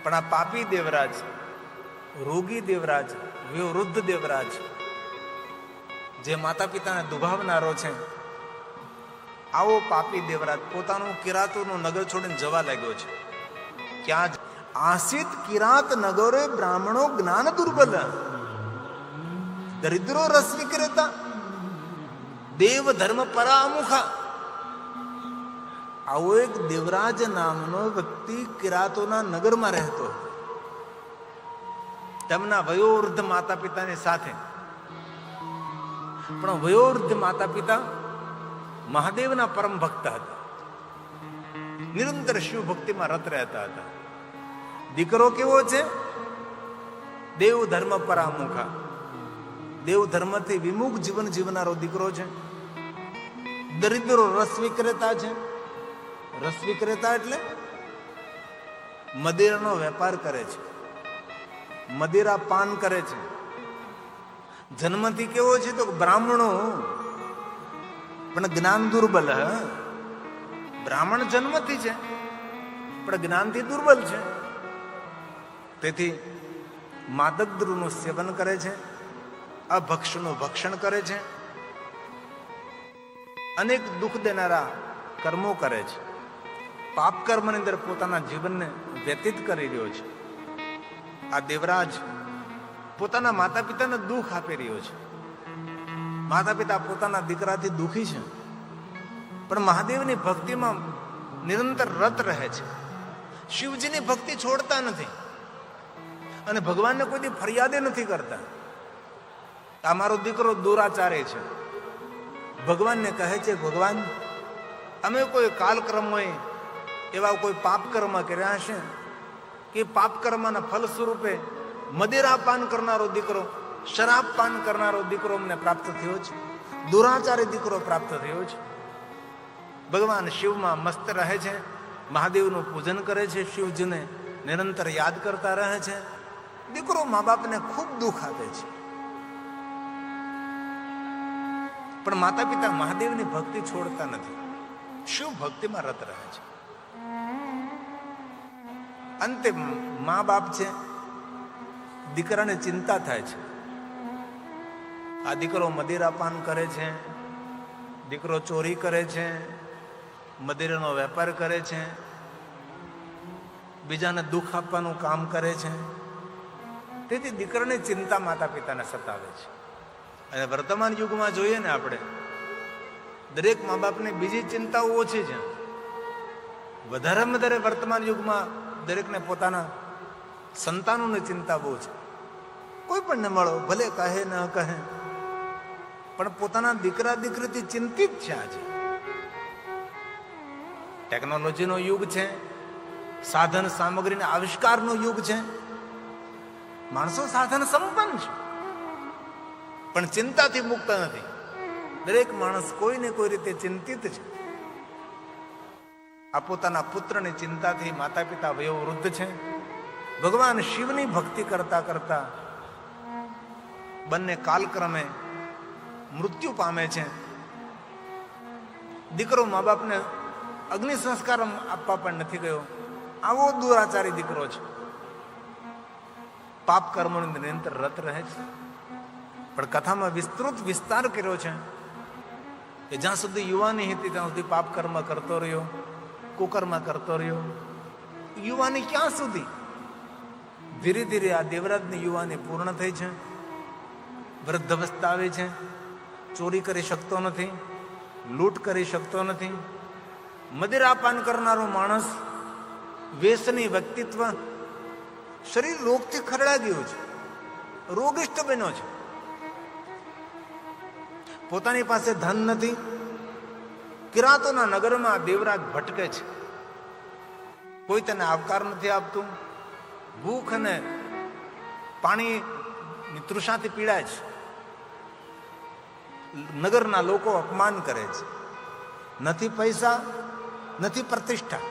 પણ આ પાપી દેવરાજ, રોગી દેવરાજ, વૃદ્ધ દેવરાજ, જે માતા પિતાને દુભાવનારો છે, આવો પાપી દેવરાજ પોતાનું કિરાતોનું નગર છોડીને જવા લાગ્યો છે. ક્યાં? આસિત કિરાત નગરે બ્રાહ્મણો જ્ઞાન દુર્બલ, દરિદ્રો રસ વિક્રેતા, દેવ ધર્મ પરામુખા. આવો એક દેવરાજ નામનો વ્યક્તિ કિરાતોના નગરમાં રહેતો, તેમના વયોવૃદ્ધ માતા પિતાની સાથે. પણ વયોવૃદ્ધ માતા પિતા મહાદેવના પરમ ભક્ત હતા, નિરંતર શિવ ભક્તિમાં રત રહેતા હતા. દીકરો કેવો છે? દેવ ધર્મ પરામુખા, દેવ ધર્મથી વિમુખ જીવન જીવનારો દીકરો છે. દરિદ્રો રસ વિક્રેતા છે. રસ વિક્રેતા એટલે મદિરાનો વેપાર કરે છે, મદિરા પાન કરે છે. જન્મથી કેવો છે? તો બ્રાહ્મણો, પણ જ્ઞાન દુર્બલ. બ્રાહ્મણ જન્મથી છે પણ જ્ઞાનથી દુર્બલ છે. તેથી માદક દ્રવ્યનું સેવન કરે છે, અભક્ષનું ભક્ષણ કરે છે, અનેક દુઃખ દેનારા કર્મો કરે છે. પાપ કર્મની અંદર પોતાના જીવનને વ્યતીત કરી રહ્યો છે. આ દેવરાજ પોતાના માતા પિતાને દુઃખ આપી રહ્યો છે. માતા પિતા પોતાના દીકરાથી દુઃખી છે, પણ મહાદેવની ભક્તિમાં નિરંતર રત રહે છે. શિવજીની ભક્તિ છોડતા નથી અને ભગવાનને કોઈ દી ફરિયાદે નથી કરતા. આ મારો દીકરો દુરાચારે છે. ભગવાનને કહે છે, ભગવાન, અમે કોઈ કાલક્રમ હોય એવા કોઈ પાપ કર્મ કર્યા હશે કે પાપ કર્મના ફલ સ્વરૂપે મદિરા પાન કરનારો દીકરો, શરાબ પાન કરનારો દીકરો અમને પ્રાપ્ત થયો છે, દુરાચારી દીકરો પ્રાપ્ત થયો છે. ભગવાન શિવમાં મસ્ત રહે છે, મહાદેવનું પૂજન કરે છે, શિવજીને નિરંતર યાદ કરતા રહે છે. દીકરો મા બાપને ખૂબ દુઃખ આપે છે, પણ માતા પિતા મહાદેવની ભક્તિ છોડતા નથી, શિવ ભક્તિમાં રત રહે છે. અંતે મા બાપ છે, દીકરાને ચિંતા થાય છે. આ દીકરો મદિરાપાન કરે છે, દીકરો ચોરી કરે છે, મદિરાનો વેપાર કરે છે, બીજાને દુઃખ આપવાનું કામ કરે છે. તેથી દીકરાની ચિંતા માતા પિતાને સતાવે છે. અને વર્તમાન યુગમાં જોઈએ ને આપણે, દરેક મા બાપને બીજી ચિંતાઓ ઓછી છે. વધારેમાં વધારે વર્તમાન યુગમાં દરેકને પોતાના સંતાનોની ચિંતા બહુ છે. કોઈ પણ ન મળો, ભલે કહે ન કહે, પણ પોતાના દીકરા દીકરીથી ચિંતિત છે. આજે ટેકનોલોજીનો યુગ છે, સાધન સામગ્રીના આવિષ્કારનો યુગ છે. માણસો સાધન સંપન્ન છે, પણ ચિંતાથી મુક્ત નથી. દરેક માણસ કોઈને કોઈ રીતે ચિંતિત છે. આ પોતાના પુત્રની ચિંતાથી માતા પિતા વયોવૃદ્ધ છે. ભગવાન શિવની ભક્તિ કરતા કરતા બંને કાલક્રમે મૃત્યુ પામે છે. દીકરો મા બાપને અગ્નિ સંસ્કાર આપવા પણ નથી ગયો. આવો દુરાચારી દીકરો છે, પાપ કર્મોની નિરંતર રત રહે છે. પણ કથામાં વિસ્તૃત વિસ્તાર કર્યો છે કે જ્યાં સુધી યુવાની હતી ત્યાં સુધી પાપ કર્મ કરતો રહ્યો, કુકર્મ કરતો રહ્યો. યુવાની ક્યાં સુધી? ધીરે ધીરે આ દેવરાજની યુવાની પૂર્ણ થઈ છે, વૃદ્ધ અવસ્થા આવી છે. ચોરી કરી શકતો નથી, લૂંટ કરી શકતો નથી. મદિરાપાન કરનારો માણસ, વ્યસની વ્યક્તિત્વ, શરીર રોગથી ખરડા ગયું છે, રોગિષ્ઠ બન્યો છે. પોતાની પાસે ધન નથી. કિરાતોના નગરમાં દેવરાજ ભટકે છે. કોઈ તેને આવકાર નથી આપતું. ભૂખ અને પાણીની તૃષાથી પીડાય છે. નગરના લોકો અપમાન કરે છે. નથી પૈસા, નથી પ્રતિષ્ઠા.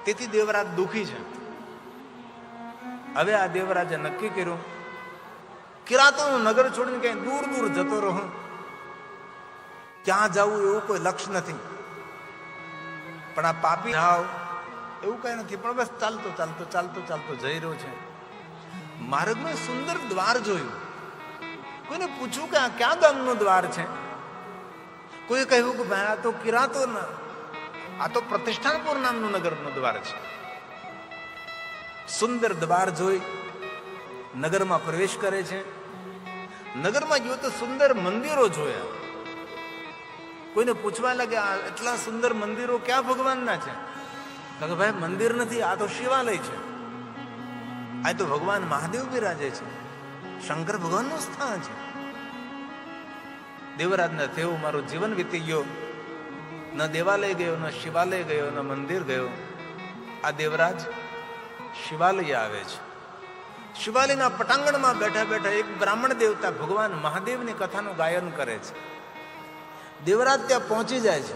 તેથી દેવરાજ દુઃખી છે. હવે આ દેવરાજે નક્કી કર્યું, કિરાતોનું નગર છોડીને ક્યાંય દૂર દૂર જતો રહું. ક્યાં જવું એવું કોઈ લક્ષ્ય નથી, પણ આ પાપી જાવ એવું કઈ નથી, પણ બસ ચાલતો ચાલતો ચાલતો ચાલતો જઈ રહ્યો છે. માર્ગમાં સુંદર દ્વાર જોયું. કોઈને પૂછ્યું કે આ ક્યાં ગામનું દ્વાર છે? કોઈ કહ્યું કે ભાઈ આ તો કિરાતો, આ તો પ્રતિષ્ઠાનપુર નામનું નગરનું દ્વાર છે. સુંદર દ્વાર જોઈ નગરમાં પ્રવેશ કરે છે. નગરમાં ગયો તો સુંદર મંદિરો જોયા. કોઈને પૂછવા લાગે આ એટલા સુંદર મંદિરો ક્યાં ભગવાનના છે? તો કે ભાઈ મંદિર નથી, આ તો શિવાલય છે. આ તો ભગવાન મહાદેવ બિરાજે છે, શંકર ભગવાનનું સ્થાન છે. દેવરાજને થયું મારું જીવન વીતી ગયો, ન દેવાલય ગયો, ન શિવાલય ગયો, ન મંદિર ગયો. આ દેવરાજ શિવાલય આવે છે. શિવાલયના પટાંગણમાં બેઠા બેઠા એક બ્રાહ્મણ દેવતા ભગવાન મહાદેવની કથાનું ગાયન કરે છે. દેવરાજ ત્યાં પહોંચી જાય છે.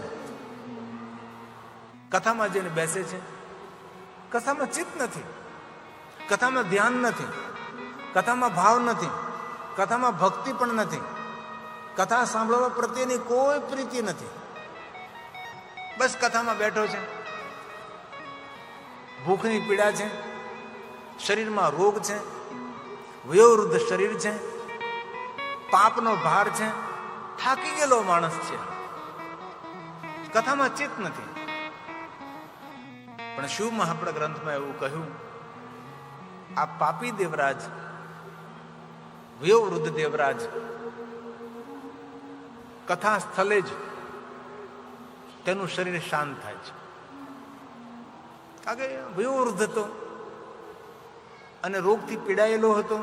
કથામાં જઈને બેસે છે. કથામાં ચિત્ત નથી, કથામાં ધ્યાન નથી, કથામાં ભાવ નથી, કથામાં ભક્તિ પણ નથી, કથા સાંભળવા પ્રત્યેની કોઈ પ્રીતિ નથી. બસ કથામાં બેઠો છે. ભૂખની પીડા છે, શરીરમાં રોગ છે, વયોવૃદ્ધ શરીર છે, પાપનો ભાર છે, થાકી ગયેલો માણસ છે. કથામાં ચિત્ત નથી. પણ શિવ મહાપ્રદ ગ્રંથમાં એવું કહ્યું, આ પાપી દેવરાજ, વયોવૃદ્ધ દેવરાજ કથા સ્થળે જ તેનું શરીર શાંત થાય છે. કારણ કે વયોવૃદ્ધ હતો અને રોગથી પીડાયેલો હતો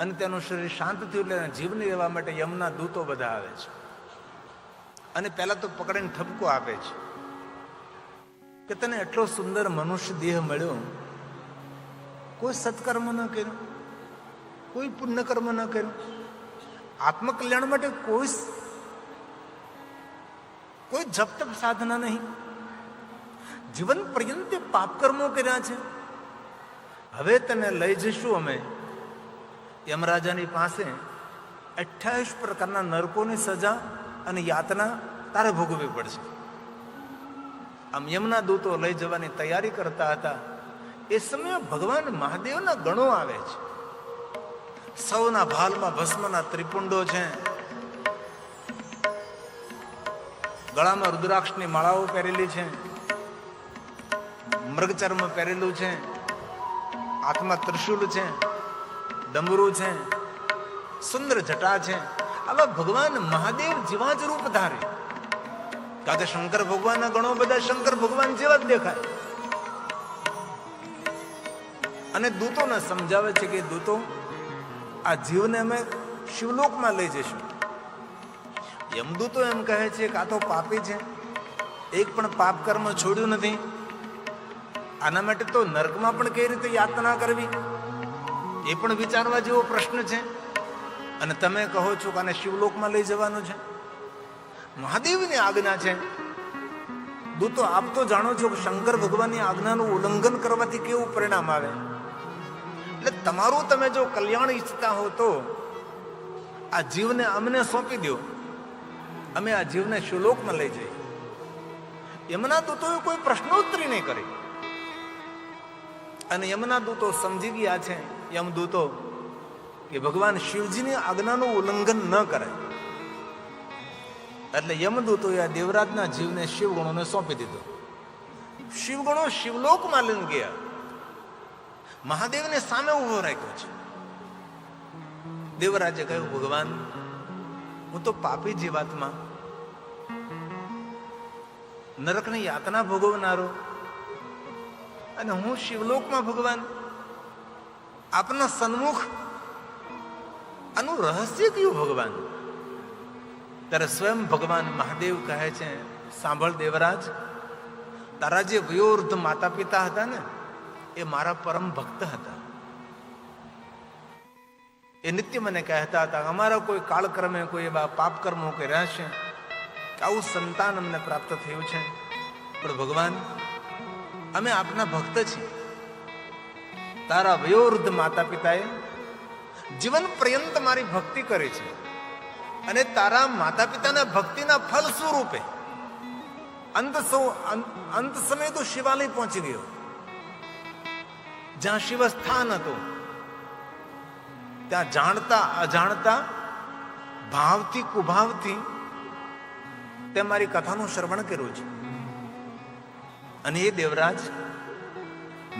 અને તેનું શરીર શાંત થયું એટલે જીવને રહેવા માટે યમના દૂતો બધા આવે છે અને પહેલા તો પકડીને ઠપકો આપે છે કે તને એટલો સુંદર મનુષ્ય દેહ મળ્યો, કોઈ સત્કર્મ ન કર્યું, કોઈ પુણ્યકર્મ ન કર્યું, આત્મકલ્યાણ માટે કોઈ જપ તપ સાધના નહીં, જીવન પર્યંત પાપ કર્મો કર્યા છે. હવે તને લઈ જઈશું અમે યમરાજાની પાસે. 28 પ્રકારના નરકોની સજા અને યાતના તારે ભોગવવી પડશે. આમ યમના દૂતો લઈ જવાની તૈયારી કરતા હતા. એ સમયે ભગવાન મહાદેવના ગણો આવે છે. સૌના ભાલમાં ભસ્મના ત્રિપુંડો છે, ગળામાં રુદ્રાક્ષની માળાઓ પહેરેલી છે, મૃગચર્મ પહેરેલું છે, હાથમાં ત્રિશૂલ છે, ડમરું છે, સુંદર જટા છે. આવા ભગવાન મહાદેવ જેવા જ રૂપ ધારે. કારણ કે શંકર ભગવાનના ગણો બધા શંકર ભગવાન જેવા જ દેખાય. અને દૂતોને સમજાવે છે કે દૂતો, આ જીવને અમે શિવલોકમાં લઈ જઈશું. યમદૂતો એમ કહે છે કે આ તો પાપી છે, એક પણ પાપ કર્મ છોડ્યું નથી, આના માટે તો નર્કમાં પણ કઈ રીતે યાતના કરવી એ પણ વિચારવા જેવો પ્રશ્ન છે. અને તમે કહો છો કે આને શિવલોકમાં લઈ જવાનું છે. મહાદેવની આજ્ઞા છે. દૂતો આપ તો જાણો છો કે શંકર ભગવાનની આજ્ઞાનું ઉલ્લંઘન કરવાથી કેવું પરિણામ આવે. એટલે તમારું તમે જો કલ્યાણ ઈચ્છતા હો તો આ જીવને અમને સોંપી દો, અમે આ જીવને શિવલોકમાં લઈ જઈએ. યમના દૂતોએ કોઈ પ્રશ્નોત્તરી નહીં કરી. અને યમના દૂતો સમજી ગયા છે, યમદૂતો, કે ભગવાન શિવજીની આજ્ઞાનું ઉલ્લંઘન ન કરે. એટલે યમદૂતોએ આ દેવરાજના જીવને શિવગણોને સોંપી દીધો. શિવગણો શિવલોકમાં લઈને ગયા. મહાદેવને સામે ઉભો રાખ્યો છે. દેવરાજે કહ્યું, ભગવાન, હું તો પાપી જીવાત્મા, નરકની યાતના ભોગવનારો, અને હું શિવલોકમાં ભગવાન આપના સન્મુખ, આનું રહસ્ય કયું ભગવાન? ત્યારે સ્વયં ભગવાન મહાદેવ કહે છે, સાંભળ દેવરાજ, તારા જે વયોવૃદ્ધ માતા પિતા હતા ને, એ મારા પરમ ભક્ત હતા. એ નિત્ય મને કહેતા હતા, અમારા કોઈ કાળક્રમે કોઈ એવા પાપ કર્મો કર્યા છે, આવું સંતાન અમને પ્રાપ્ત થયું છે. પણ ભગવાન, અમે આપના ભક્ત છીએ. તારા વયોવૃદ્ધ માતા પિતાએ જીવન પર્યંત મારી ભક્તિ કરી છે, અને તારા માતા પિતાના ભક્તિના ફલ સ્વરૂપે અંત સમય તો શિવાલય પહોંચી ગયો, જ્યાં શિવ સ્થાન હતું. ત્યાં જાણતા અજાણતા, ભાવથી કુભાવથી તે મારી કથાનું શ્રવણ કર્યું છે. અને એ દેવરાજ,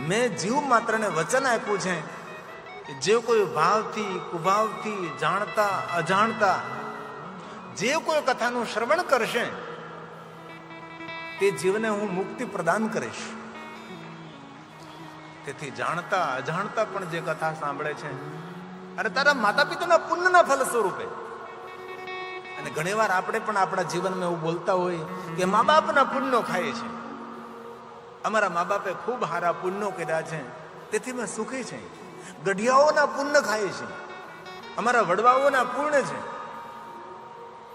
મેં જીવ માત્રને વચન આપ્યું છે કે જે કોઈ ભાવથી કુભાવથી, જાણતા અજાણતા જે કોઈ કથાનું શ્રવણ કરશે તે જીવને હું મુક્તિ પ્રદાન કરીશ. તેથી જાણતા અજાણતા પણ જે કથા સાંભળે છે, અને તારા માતા પિતાના પુણ્યના ફલ સ્વરૂપે. અને ઘણીવાર આપણે પણ આપણા જીવનમાં એવું બોલતા હોય કે મા બાપના પુણ્યો ખાય છે. અમારા મા બાપે ખૂબ સારા પુણ્યો કર્યા છે, તેથી મેં સુખી છે. ગઢિયાઓના પુણ્ય ખાય છે, અમારા વડવાઓના પુણ્ય છે.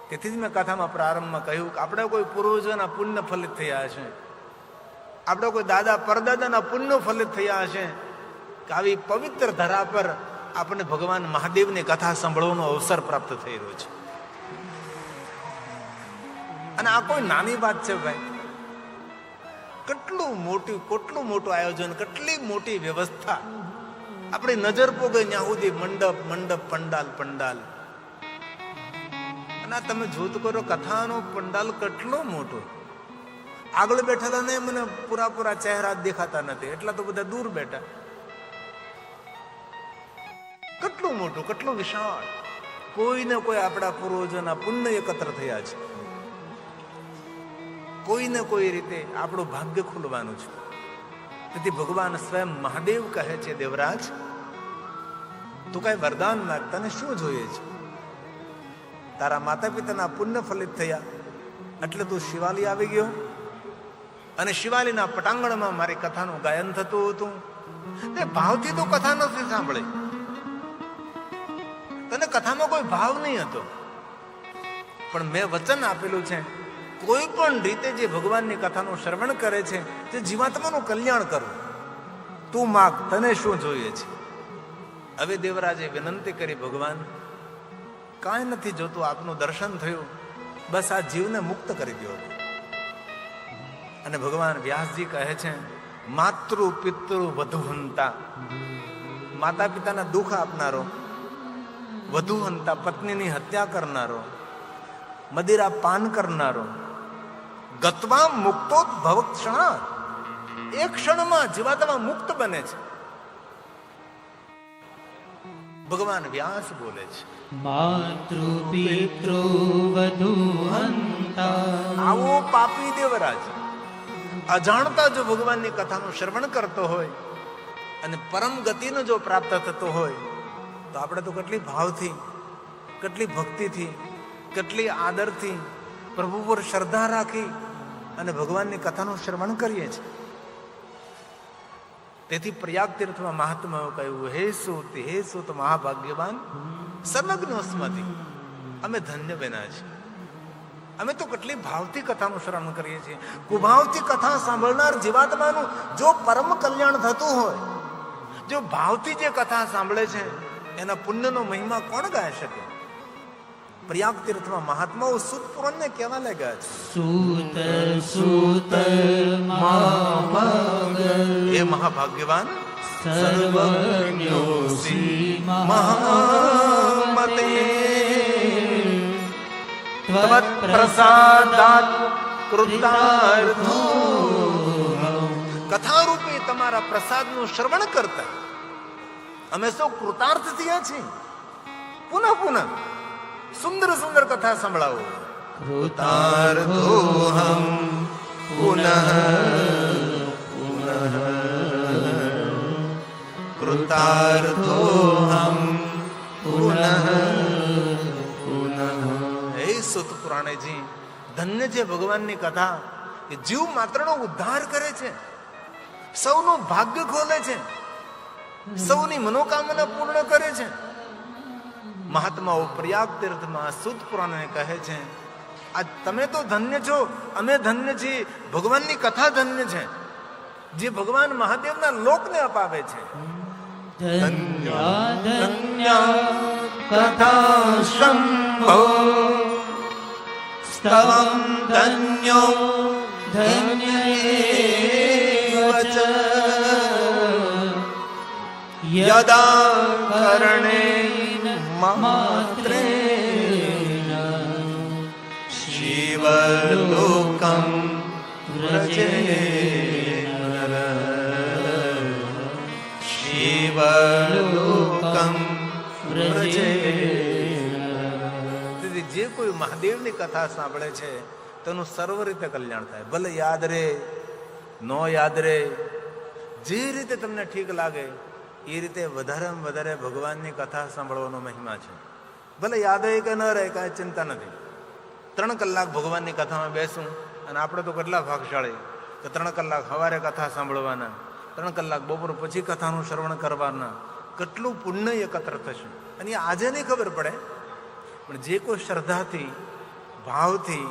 તેથી જ મેં કથામાં પ્રારંભમાં કહ્યું કે આપણે કોઈ પૂર્વજોના પુણ્ય ફલિત થયા હશે, આપણે કોઈ દાદા પરદાદાના પુણ્ય ફલિત થયા હશે કે આવી પવિત્ર ધરા પર આપણને ભગવાન મહાદેવની કથા સાંભળવાનો અવસર પ્રાપ્ત થઈ રહ્યો છે. અને આ કોઈ નાની વાત છે ભાઈ. કેટલું મોટું આયોજન, કેટલી મોટી વ્યવસ્થા. આપણી નજર પોગે ત્યાં સુધી મંડપ પંડાલ. અને તમે જોત કરો કથાનો પંડાલ કેટલો મોટો. આગળ બેઠેલા ને મને પૂરા ચહેરા દેખાતા નથી, એટલા તો બધા દૂર બેઠા. કેટલું મોટું, કેટલું વિશાળ. કોઈને કોઈ આપણા પૂર્વજોના પુણ્ય એકત્ર થયા છે. કોઈને કોઈ રીતે આપણું ભાગ્ય ખુલવાનું છે. તેથી ભગવાન સ્વયં મહાદેવ કહે છે, દેવરાજ તું કઈ વરદાન માગ, તને શું જોઈએ છે? તારા માતા પિતાના પુણ્ય ફલિત થયા એટલે તું શિવાલય આવી ગયો, અને શિવાલયના પટાંગણમાં મારી કથાનું ગાયન થતું હતું. તે ભાવથી તું કથા નથી સાંભળી, તને કથામાં કોઈ ભાવ નહીં હતો. પણ મેં વચન આપેલું છે, કોઈ પણ રીતે જે ભગવાનની કથાનું શ્રવણ કરે છે તે જીવાત્માનું કલ્યાણ કરવું. તું માગ, તને શું જોઈએ છે? હવે દેવરાજે વિનંતી કરી, ભગવાન કાંઈ નથી જોતું, આપનું દર્શન થયું, બસ આ જીવને મુક્ત કરી દો. અને ભગવાન વ્યાસજી કહે છે, માતૃ પિતૃ વધુહંતા, માતા પિતાના દુઃખ આપનારો, વધુહંતા પત્નીની હત્યા કરનારો, મદિરા પાન કરનારો, ગત્વા મુક્તોદ્ભવ ક્ષણા, એક ક્ષણમાં જીવાત્મા મુક્ત બને છે. ભગવાન વ્યાસ બોલે છે, માતૃ પિતૃ વધુહંતા. આવો પાપી દેવરાજ અજાણતા જો ભગવાનની કથાનું શ્રવણ કરતો હોય અને પરમ ગતિનો જો પ્રાપ્ત થતો હોય, તો આપણે તો કેટલી ભાવથી, કેટલી ભક્તિથી, કેટલી આદરથી, પ્રભુ પર શ્રદ્ધા રાખી અને ભગવાનની કથાનું શ્રવણ કરીએ છીએ. તેથી પ્રયાગ તીર્થમાં મહાત્માઓ કહ્યું, હે સૂત મહાભાગ્યવાન સંલગ્ન સ્મૃતિ, અમે ધન્ય બન્યા છીએ. અમે તો કેટલી ભાવથી કથાનું શ્રવણ કરીએ છીએ. કુભાવથી કથા સાંભળનાર જીવાત્માનું જો પરમ કલ્યાણ થતું હોય, જો ભાવથી જે કથા સાંભળે છે એના પુણ્યનો મહિમા કોણ ગાય શકે? પ્રયાગ તીર્થમાં મહાત્માઓ સૂત પુરાણને કહેવા લાગ્યા છે, સૂત એ મહાભાગ્યવાન સર્વજ્ઞોસી મહામતે ત્વત્ પ્રસાદાત કૃતાર્થો. કથા રૂપે તમારા પ્રસાદનું શ્રવણ કરતા અમે સૌ કૃતાર્થ થયા છીએ. પુનઃ સુંદર કથા સંભળાવો. કૃતાર્થોહમ પુનઃ કૃતાર્થોહમ પુનઃ. હે સુત પુરાણેજી, ધન્ય છે ભગવાનની કથા કે જીવ માત્રનો ઉદ્ધાર કરે છે, સૌનું ભાગ્ય ખોલે છે, સૌની મનોકામના પૂર્ણ કરે છે. મહાત્માઓ પ્રયાગ તીર્થમાં સૂત પુરાણને કહે છે, આ તમે તો ધન્ય છો, અમે ધન્ય છીએ. ભગવાનની કથા ધન્ય છે, જે ભગવાન મહાદેવના લોકને અપાવે છે. ધન્ય ધન્ય કથા શંભો સ્તવં ધન્યો ધન્ય એવ ચ યદા કરણેન માત્રેણ શિવલોકં વ્રજેન્નર શિવલોકં વ્રજેન્નર. જે કોઈ મહાદેવની કથા સાંભળે છે તેનું સર્વ રીતે કલ્યાણ થાય. ભલે યાદ રહે ન યાદ રહે, જે રીતે તમને ઠીક લાગે એ રીતે વધારેમાં વધારે ભગવાનની કથા સાંભળવાનો મહિમા છે. ભલે યાદ રહે કે ન રહે, કાંઈ ચિંતા નથી. 3 કલાક ભગવાનની કથામાં બેસું, અને આપણે તો કેટલા ભાગશાળી કે 3 કલાક સવારે કથા સાંભળવાના, 3 કલાક બપોર પછી કથાનું શ્રવણ કરવાના. કેટલું પુણ્ય એકત્ર થશે. અને એ આજે નહીં ખબર પડે, પણ જે કોઈ શ્રદ્ધાથી, ભાવથી,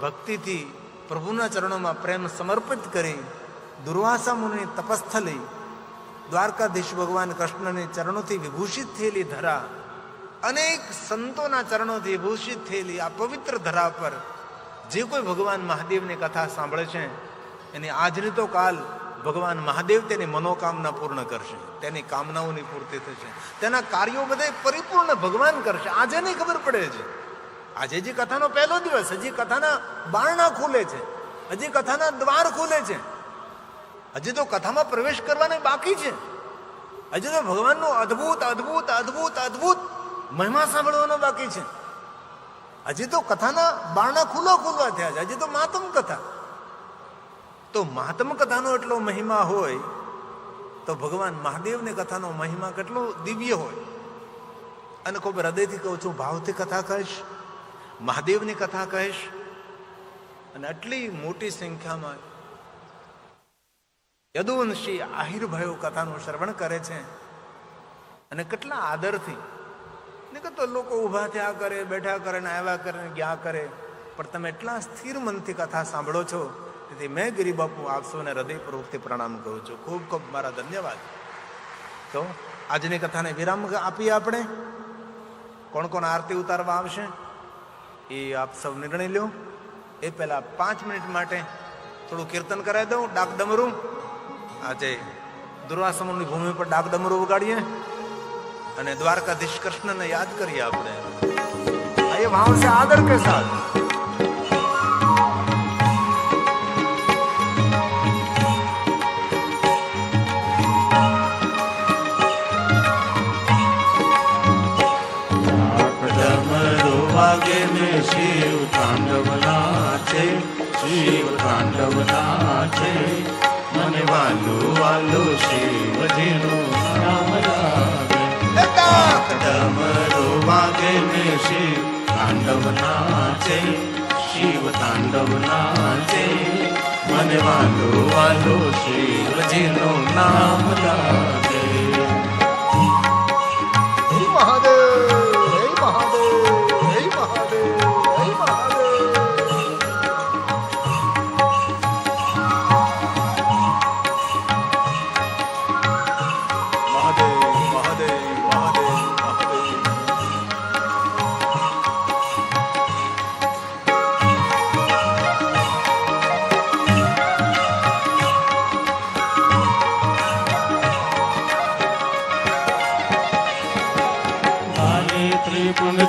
ભક્તિથી પ્રભુના ચરણોમાં પ્રેમ સમર્પિત કરી દુર્વાસા મુનિની તપસ્થલી, દ્વારકાધીશ ભગવાન કૃષ્ણની ચરણોથી વિભૂષિત થયેલી ધરા, અનેક સંતોના ચરણોથી વિભૂષિત થયેલી આ પવિત્ર ધરા પર જે કોઈ ભગવાન મહાદેવની કથા સાંભળે છે એની આજની તો કાલ ભગવાન મહાદેવ તેની મનોકામના પૂર્ણ કરશે, તેની કામનાઓની પૂર્તિ થશે, તેના કાર્યો બધા પરિપૂર્ણ ભગવાન કરશે. આજે નહીં ખબર પડે છે. આજે હજી કથાનો પહેલો દિવસ, હજી કથાના બારણા ખુલે છે, હજી કથાના દ્વાર ખુલે છે, હજી તો કથામાં પ્રવેશ કરવાને બાકી છે. હજી તો ભગવાનનો અદ્ભુત અદ્ભુત અદ્ભુત અદ્ભુત મહિમા સાંભળવાનો બાકી છે. હજી તો કથાના બારણા ખુલ્લા થયા છે. હજી તો મહાત્મ કથા. તો મહાત્મ કથાનો એટલો મહિમા હોય તો ભગવાન મહાદેવની કથાનો મહિમા કેટલો દિવ્ય હોય. અને ખૂબ હૃદયથી કહું છું, ભાવથી કથા કહીશ, મહાદેવની કથા કહીશ. અને આટલી મોટી સંખ્યામાં યદુવંશી આહિરભાઈઓ કથાનું શ્રવણ કરે છે, અને કેટલા આદરથી. નહીં તો લોકો ઊભા થયા કરે, બેઠા કરે, ને આવ્યા કરે, ને ગયા કરે, પણ તમે એટલા સ્થિર મનથી કથા સાંભળો છો. તેથી મેં ગિરી બાપુ આપ સૌને હૃદયપૂર્વકથી પ્રણામ કરું છું. ખૂબ ખૂબ મારા ધન્યવાદ. તો આજની કથાને વિરામ આપીએ આપણે. કોણ કોણ આરતી ઉતારવા આવશે એ આપ સૌ નિર્ણય લો. એ પહેલા 5 મિનિટ માટે થોડું કીર્તન કરાવી દઉં. ડાક ડમરું, આજે દુર્વાસમની ભૂમિ પર ડાક ડમરું વગાડીએ અને દ્વારકાધીશ કૃષ્ણને યાદ કરીએ આપણે. એ ભાવ સે આદર કે સાથ. શિવ તાંડવના છે, શિવ તાંડવના છે, મને વાલો વાલો શિવજીનું નામ લાગે. ડમરો વાગે ને શિવ તાંડવના છે, શિવ તાંડવના છે, મને વાલો વાલો શિવજીનું નામ લાગે.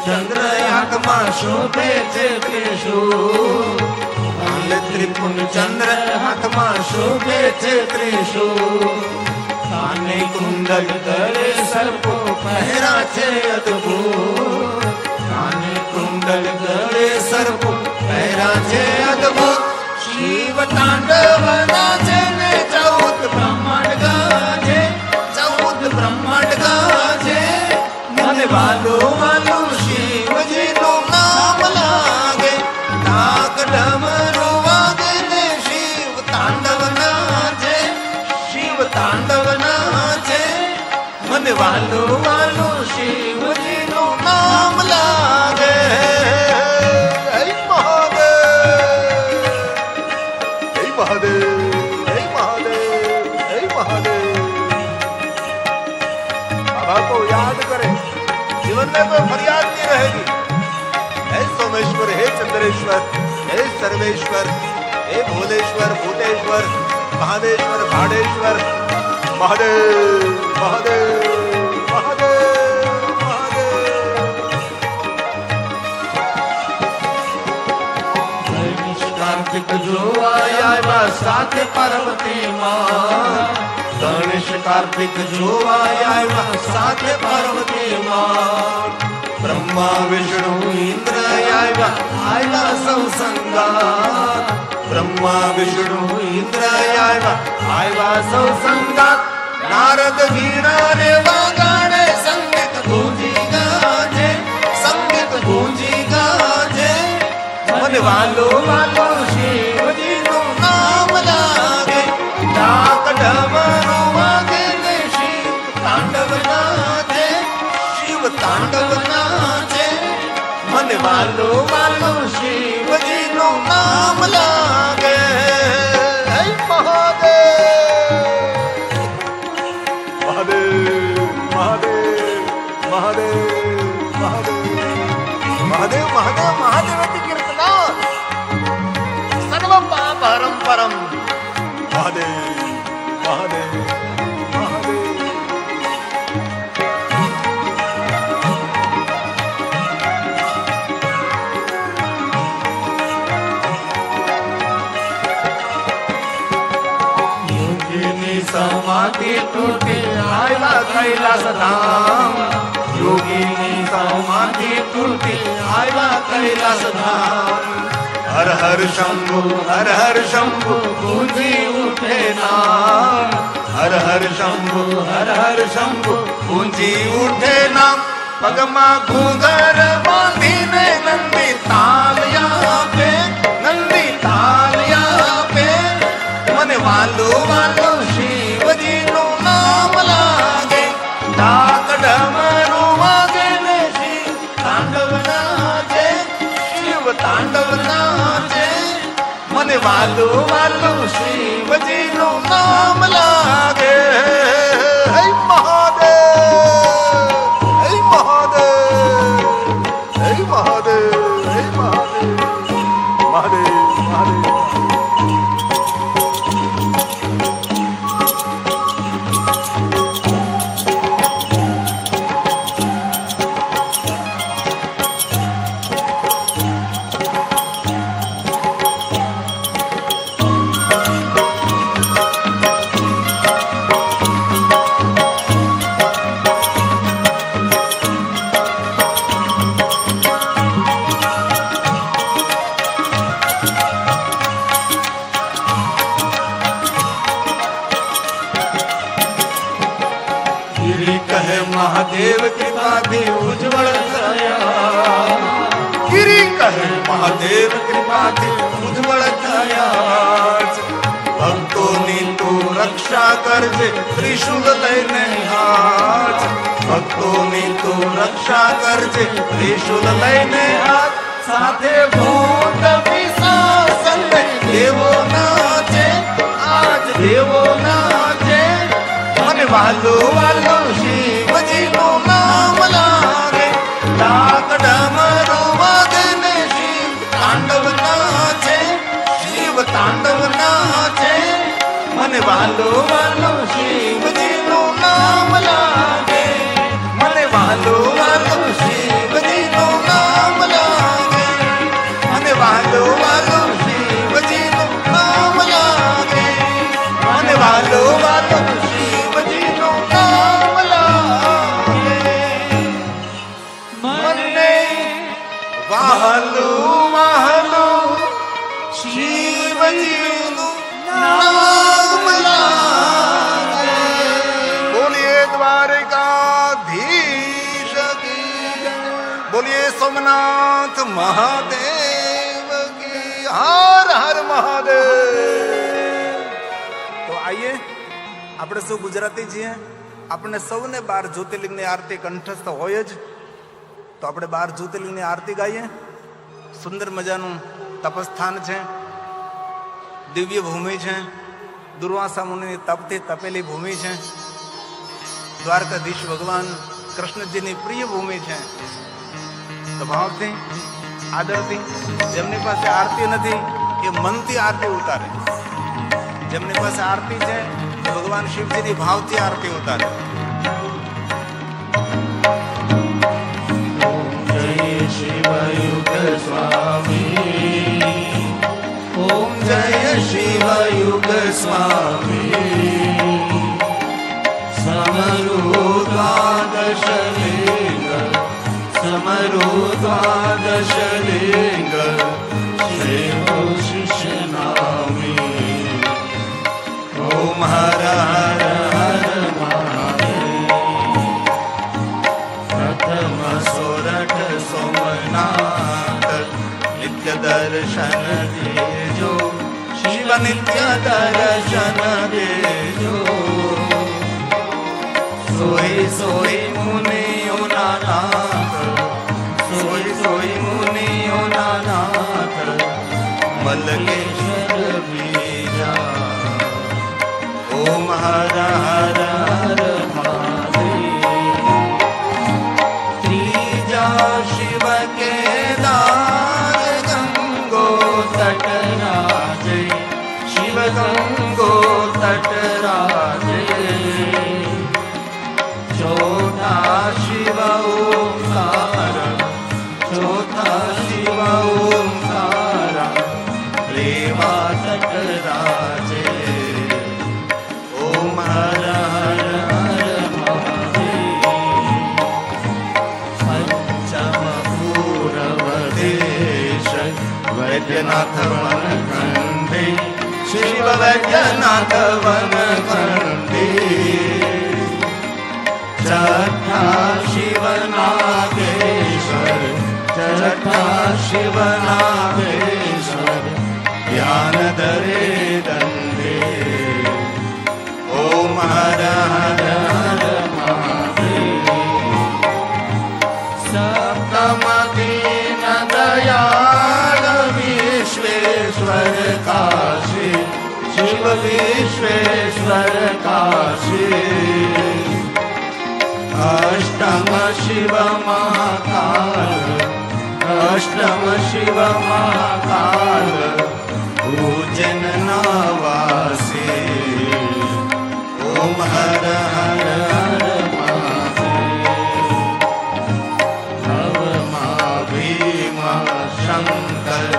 ચંદ્ર આંખમાં શોભે છે ત્રિશૂળ, ત્રિપુન ચંદ્ર હાથમાં શોભે છે ત્રિશૂળ, કાને કુંડલ ગળે સર્પો પહેરા છે અદ્ભુત, કાને કુંડલ ગળે સર્પો પહેરા છે અદ્ભુત. શિવ તાંડવ નાચે ને 14 બ્રહ્માંડ ગાજે, 14 બ્રહ્માંડ ગાજે, મને વાલો વાલો શિવજીનું નામ લાગે. ડાક ડમરો વાગે ને શિવ તાંડવ નાચે, શિવ તાંડવ નાચે, મને વાલો વાલો શિવજીનું નામ લાગે. હે મહાદેવ, હે મહાદેવ, હે મહાદેવ, હે મહાદેવ. बाबा को याद करें, जीवन में कोई फरियाद नहीं रहेगी. हे सोमेश्वर, हे चंद्रेश्वर, हे सर्वेश्वर, हे હે ભોલેશ્વર ભૂતેશ્વર મહાદેશ્વર ભાડેશ્વર મહાદેવ મહાદેવ મહાદેવ મહાદેવ કાર્તિક જોવા આવ્યા સાથે પાર્વતી માં ગણેશ કાર્તિક જોવા આવ્યા સાથે પાર્વતી માં બ્રહ્મા વિષ્ણુ ઇન્દ્ર આવ્યા સૌ સંગાત બ્રહ્મા વિષ્ણુ ઇન્દ્ર આવ્યા સૌ સંગાત નારદ વીરા રે વાગાડે સંગીત ગૂંજી ગાજે સંગીત ગૂંજી ગાજે મને વાલો વાલો શિવજી નું નામ લાગે ડાક ડમરુ વાગે ને શિવ તાંડવ નાચે શિવ તાંડવ નાચે મને વાલો વાલો શિવજી નું નામ લાગે હે મહાદેવ મહાદેવ મહાદેવ મહાદેવ મહાદેવ મહાદેવ મહાદેવ મહાદેવ કીર્તનાથ સર્વ પાપહરમ પરમ મહાદેવ મહાદેવ મહાદેવ યોગીની સમાધિ તૂટી આવ્યા કૈલાસ ધામ યોગીની સમાધિ તૂટી આવ્યા કૈલાસ ધામ હર હર શંભુ ગૂંજી ઉઠે નામ હર હર શંભુ ગૂંજી ઉઠે નામ પગમાં ઘૂંઘર બાંધીને નંદી તાલિયા પે મને વાલો વાલો શિવજી નું નામ લાગે ડાક ડમરુ વાગે ને શિવ તાંડવ નાચે શિવ તાંડવ નાચે મને વાલો વાલો શિવજી નું નામ લાગે હે મહાદેવ હે મહાદેવ હે મહાદેવ હે મહાદેવ મહાદેવ મહાદેવ महादेव कृपाથી ઉજ્જવળ થયા ગિરી કહે મહાદેવ કૃપાથી ઉજ્જવળ થયા ભક્તોની તું રક્ષા કરજે ત્રિશુલ લઈને હાથ ભક્તોની તું રક્ષા કરજે ત્રિશુલ લઈને હાથ સાથે ભૂત પિશાચ દેવો નાચે આજ દેવો નાચે મને વાલો વાલો શિવજી નું નામ લાગે ડાક ડમરુ વાગે ને શિવ તાંડવ નાચે શિવ તાંડવ નાચે મને વાલો વાલો શિવજી નું નામ લાગે મને વાલો વાલો શિવજી નું નામ લાગે મને વાલો વાલો શિવજી નું નામ લાગે મને વાલો વાલો શિવજી નું નામ લાગે મને વાલો વાલો શિવજી નું નામ લાગે બોલીએ દ્વારકાધીશ કી બોલીએ સોમનાથ મહાદેવ કી હર હર મહાદેવ તો આઈએ આપણે સૌ ગુજરાતી છીએ આપણને સૌને 12 જ્યોતિર્લિંગની આરતી કંઠસ્થ હોય જ તો આપણે 12 જ્યોતિર્લિંગની આરતી ગાઈએ સુંદર મજાનું તપસ્થાન છે દિવ્ય ભૂમિ છે દુર્વાસા મુનિની તપથી તપેલી ભૂમિ છે દ્વારકાધીશ ભગવાન કૃષ્ણજીની પ્રિય ભૂમિ છે તો ભાવથી આદરથી જેમની પાસે આરતી નથી એ મનથી આરતી ઉતારે. જેમની પાસે આરતી છે ભગવાન શિવજીની ભાવથી આરતી ઉતારે. जय शिवयुग स्वामी, ओम जय शिवयुग स्वामी. समरो द्वादश लिंग, समरो द्वादश लिंग, शिव शिष्य नामी. ओम हर हर हर सोरठ सोमनाथ नित्य दर्शन देजो, शिव नित्य दर्शन देजो. सोई सोई मुनियो नाथ, सोई सोई मुनियो नाथ, मल्लेश्वर बीजा. ओम हर हर हर शिव के दार गंगो तट राजे, शिव गंगो तट राजे. चौथा शिव ओंकार, चौथा शिव ओंकार, रेवा तट राजे. ओम हर हर हर वैद्यनाथ वन खंडे, शिव वैद्यनाथ वन खंडे. छठा शिव नागेश्वर, छठा शिव नागेश्वर, ज्ञान दरे दंडे. ओम हर हर हर महादेव. सप्तम दीन दयाल विश्वेश्वर काशी, शिव विश्वेश्वर काशी. अष्टम शिव महाकाल, अष्टम शिव महाकाल, उज्जैन नवासी. ओम हर हर हर भीमा शंकर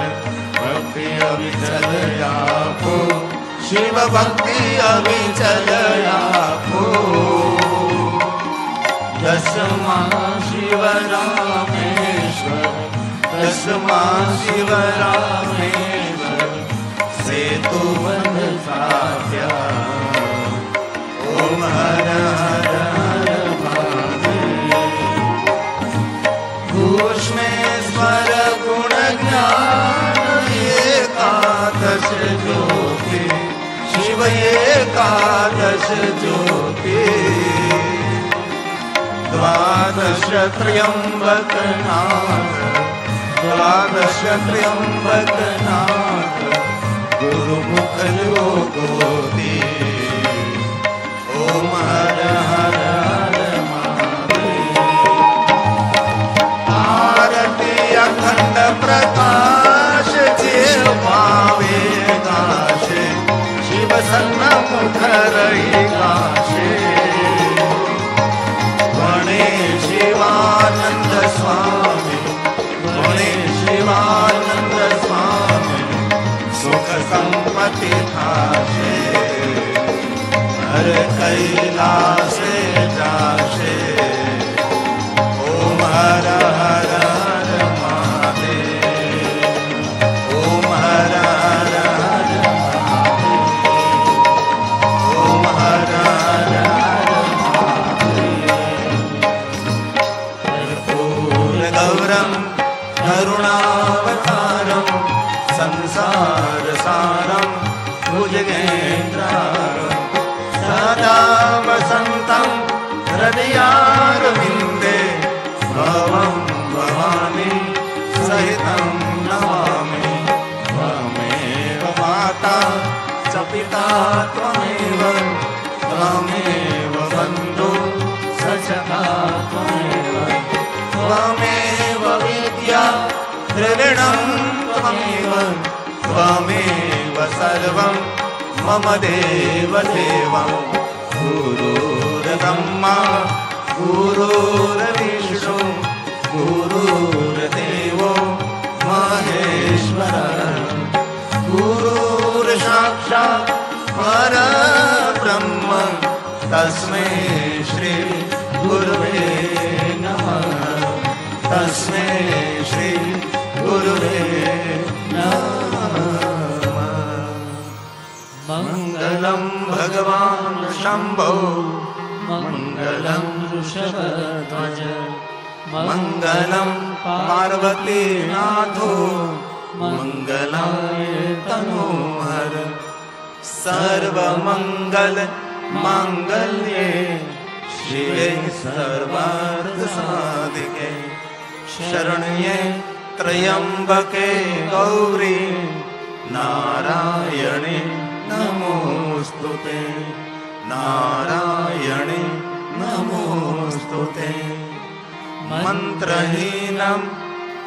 भक्ति अविचल आपो, शिव भक्ति अविचल आपो. दशमा शिव रामेश्वर, दशमा शिव रामेश्वर, सेतु बंध साध्या. ओम हर हर हर घोषमेश्वर गुण ज्ञान एकादश ज्योति, शिव एकादश ज्योति. द्वादश त्र्यंबक नाथ, द्वादश त्र्यंबक नाथ, गुरुमुख योगोति. ओम हर हर हर अखंड प्रकाश जीव पावे गाशे, शिव सन्मुख रही गाशे. वणे शिवानंद स्वामी, वणे शिवानंद स्वामी, सुख संपत्ति थाशे. हर कैलासे जाशे. ओम हर हर करुणावतारम संसार सारम भुजगेन्द्रारम सदा वसंतम हृदयारविंदे भवं भवानी सहितं नमामि. त्वमेव माता च पिता त्वमेव, त्वमेव बन्धु सखा त्वमेव, त्वमेव विद्या द्रविणं त्वमेव, त्वमेव सर्वं मम देवदेवं गुरुर्ब्रह्मा गुरुर्विष्णु गुरुर्देवो महेश्वरः गुरुर्साक्षात् परब्रह्म तस्मै श्री गुरुवे नमः तस्मै श्री गुरुवे नमः मङ्गलं भगवान् शम्भो मङ्गलं वृषभध्वज मङ्गलं पार्वतीनाथो मङ्गलाय तनोहर सर्वमङ्गल माङ्गल्ये शिवे सर्वार्थसाधिके शरण्ये त्र्यम्बके गौरी नारायणे नमोस्तुते नारायणे नमोस्तुते मन्त्रहीनं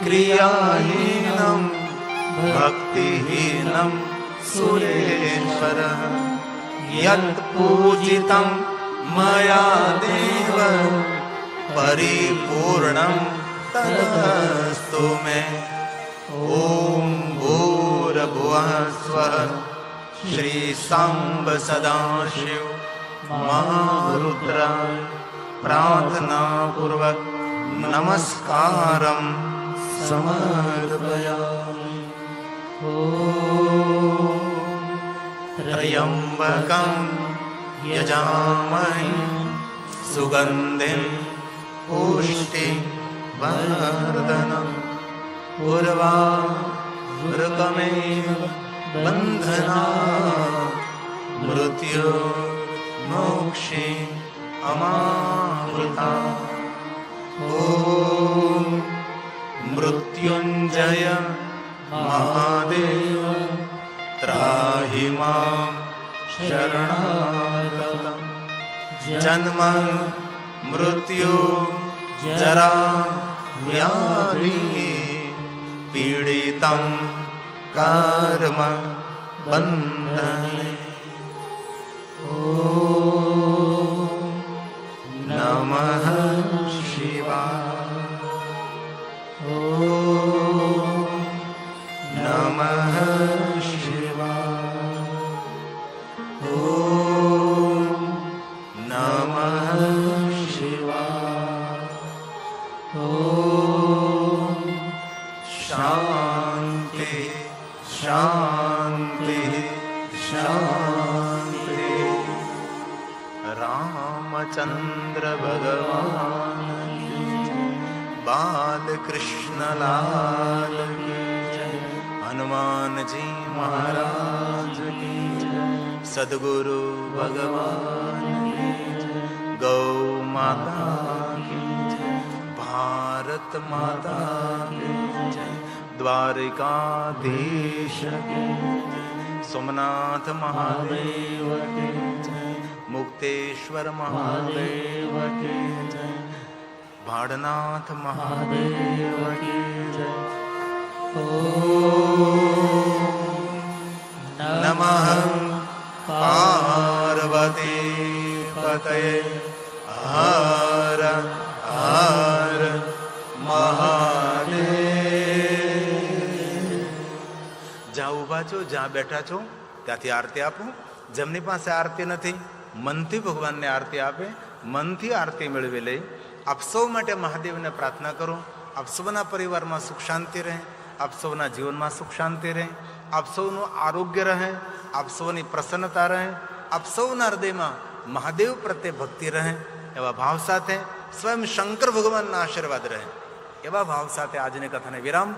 क्रियाहीनं भक्तिहीनं सुरेश्वरः यत्पूजितं मया देव परिपूर्णं तदस्तु मे ॐ भूर्भुवः स्वः श्री सांब सदाशिव महारुद्राय प्रार्थनापूर्वक नमस्कारं समर्पयामि त्र्यम्बकं यजामहे सुगन्धिं पुष्टिवर्धनम् उर्वारुकमेव बन्धनात् मृत्युर्मोक्षे अमामृता ॐ मृत्युञ्जय महादेव त्राहि मां शरणागतं जन्म मृत्यु जरा व्याधि पीडितं कर्म बन्धने नमः शिवाय नमः शिवाय नमः शिवाय शान्ति शान्ति शान्ति रामचन्द्र भगवान बालकृष्ण लाल की जय हनुमान जी महाराज की जय सद्गुरु भगवान की जय गौ माता की जय भारत माता की जय द्वारिकाधीश की जय सोमनाथ महादेव की जय मुक्तेश्वर महादेव की जय भाड़नाथ महादेव की जय नमः पार्वती पतये हर हर महादेव જ્યાં ઊભા છો જ્યાં બેઠા છો ત્યાંથી આરતી આપો જેમની પાસે આરતી નથી મનથી ભગવાનને આરતી આપે મનથી આરતી મેળવી લઈ આપ સૌ માટે મહાદેવને પ્રાર્થના કરો આપ સૌના પરિવારમાં સુખ શાંતિ રહે આપ સૌના જીવનમાં સુખ શાંતિ રહે આપ સૌનું આરોગ્ય રહે આપ સૌની પ્રસન્નતા રહે આપ સૌના હૃદયમાં મહાદેવ પ્રત્યે ભક્તિ રહે એવા ભાવ સાથે સ્વયં શંકર ભગવાનના આશીર્વાદ રહે એવા ભાવ સાથે આજની કથાને વિરામ